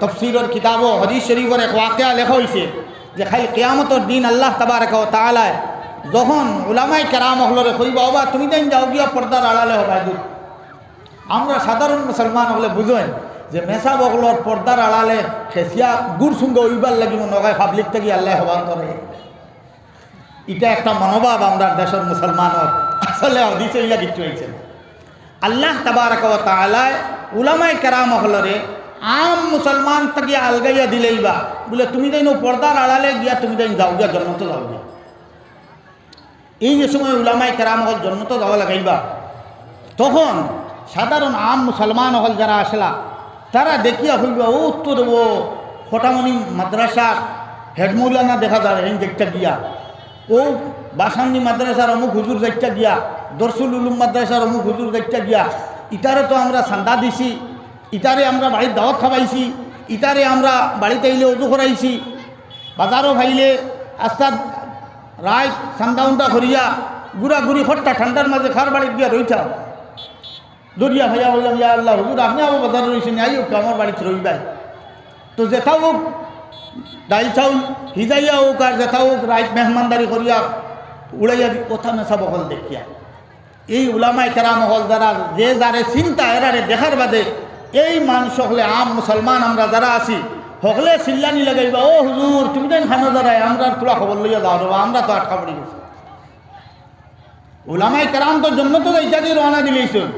তফসিরের কিতাব ও হাদিস শরীফের এক ওয়াকিয়া লেখা হয়েছে যে খালি কিয়ামতের দিন আল্লাহ তাবারক ওয়া তাআলা যখন উলামায়ে কেরাম হলরে কইবা বাবা তুমি দেন যাও গিয়া পর্দার আড়ালে হবাই দূর। আমরা সাধারণ মুসলমান হলে বুঝেন যে মেসা বগলর পর্দার আড়ালে খেসিয়া গুড় সঙ্গে ওইবার লাগিব নগায় পাবলিক থেকে আল্লাহ হবান করে। এটা একটা মনোভাব আমরা দেশের মুসলমানের আসলে হাদিসে ইয়া কিছু হয়েছে। আল্লাহ তাবারক ওয়া তাআলা উলামায়ে কেরাম হলরে আম মুসলমান থেকে আলগাইয়া দিলেইবা বলে তুমি দেন পর্দার আড়ালে গিয়া তুমি দেন যাও গিয়া জন্মতে যাও গিয়া। এই যে সময় উলামায়ে কেরাম হল জন্মতে যাওয়া লাগাইবা তখন সাধারণ আম মুসলমান হল যারা আসলা তারা দেখিয়া হইবা ও উত্তর ও ফটামনি মাদ্রাসার হেডমৌলানা দেখা যায় এই দেখতে গিয়া, ও বাসান্নি মাদ্রাসার অমুক হুজুর দেখতে গিয়া, দরসুল উলুম মাদ্রাসার অমুক হুজুর দেখতে গিয়া, ইটারে তো আমরা চান্দা দিছি, ইটারে আমরা বাড়ির দাওয়াত খাওয়াইছি, ইটারে আমরা বাড়িতে আইলে অজু করাইছি, বাজারও ভাইলে আস্তা রায় চান্দা উন্দা করিয়া গুড়া গুড়ি খট্টা ঠান্ডার মাঝে খার বাড়িতে গিয়া রইতা দরিয়া ভাইয়া বললাম ইয়া আল্লাহ হুজুর আপনি আবার বাজারে রয়েছেন আইও আমার বাড়িতে রইবাই। তো যেটা হোক ডাইল চাউল হিজাইয়া হোক আর যেটা হোক রাইত মেহমানদারি করিয়া উড়াইয়া কথা মেশা বকল দেখিয়া এই উলামায়ে কেরাম হল যারা যে যারে চিন্তা এরারে দেখার বাদে এই মানুষ হলে আম মুসলমান আমরা যারা আছি হকলে চিল্লানি লাগাইবা ও হুজুর তুমি দেন খানো দাঁড়ায় আমরা তোলা খবর লইয়া যাও দেবো আমরা তো আটকা পড়ে গেছি। উলামায়ে কেরাম তোর জন্য তো এইটা দিয়ে রওনা দিলেইছেন।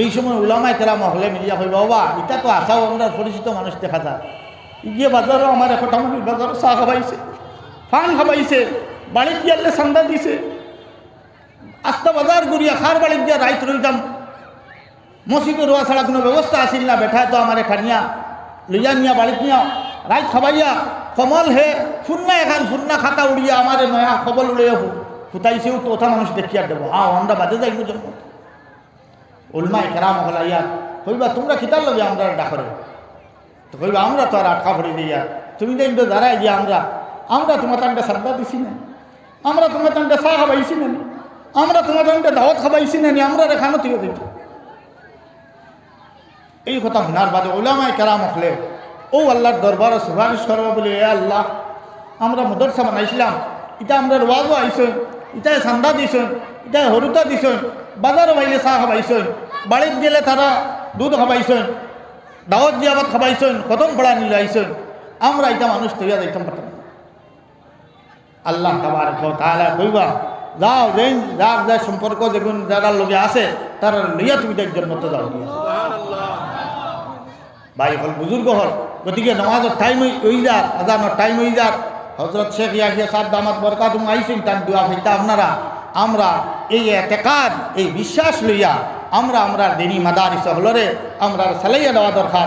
এই সময় উলামায়ে কেরাম হলে মিলিয়া কইবা বাবা এটা তো আসাও আমরা পরিচিত মানুষ দেখা যায়, গিয়ে বাজারও আমার একটা মানুষ বাজারও চা খাবাইছে, ফান খাবাইছে, বাড়ির গিয়ালে চান্দা দিছে, আস্তা বাজার ঘুরিয়া খার বাড়ির গিয়া রাইত রইতাম মসজিদে রোয়া ছাড়া কোনো ব্যবস্থা আসিল না, বেঠায় তো আমার খানিয়া লইয়া নিয়া বাড়িত নিয়া রাইত খাবাইয়া কমল হে ফুন্না এখান ফুন্না খাতা উড়িয়া আমার নয়া খবর উড়িয়া ফুটাইছেও তো ওঠা মানুষ দেখিয়া দেবো আমরা বাজে যাইব জন্ম। উলামায়ে কেরাম হলা ইয়া কইবা তোমরা খিতার লগে আমরা ডাকরে তো কইবা আমরা তো আর আটকা পড়ে দিয়া তুমি দেন তো দাঁড়াই গিয়া আমরা তোমার তান্ডে শ্রদ্ধা দিছি না, আমরা তোমার তান্ডে চা খাবাইছি না, আমরা তোমার তান্ডে দাওয়াত খাবাইছি না, আমরা রেখানো তুই দিত। এই কথা শোনার বাদে উলামায়ে কেরাম হলে ও আল্লাহর দরবারে সুপারিশ করবো বলে এ আল্লাহ আমরা মাদ্রাসা বানাইছিলাম, এটা আমরা ওয়াজও আইসেন, ইটায় চান্দা দিছেন, ইটায় হরুতা দিছেন, বাজারও বাইলে চা খাবাইছেন, বাড়িত গেলে তারা দুধ খাবাইছেন, দাওয়াত জিয়াবাত খাবাইছেন, খতম পড়া নিয়ে আইসেন, আমরা এটা মানুষ তৈরি যাইতাম পারতাম। আল্লাহ তাবারক ওয়া তাআলা কইবা যাও যেন যার যার সম্পর্ক দেখুন যারা লোকে আছে তারা লইয়া তুমি জন্মতে যাও ভাই হল বুজুর্গ হল। গতিকে নামাজের টাইম হয়ে যাক, আজানের টাইম হয়ে যাক, হযরত শেখ ইয়াহিয়া সাহেব দামাত বরকাতুহুম আইসেন তার দোয়া হইতা আপনারা আমরা এই এতেকাদ এই বিশ্বাস লইয়া আমরা দিনী মাদারিস হলরে আমরা চালাইয়া দেওয়া দরকার।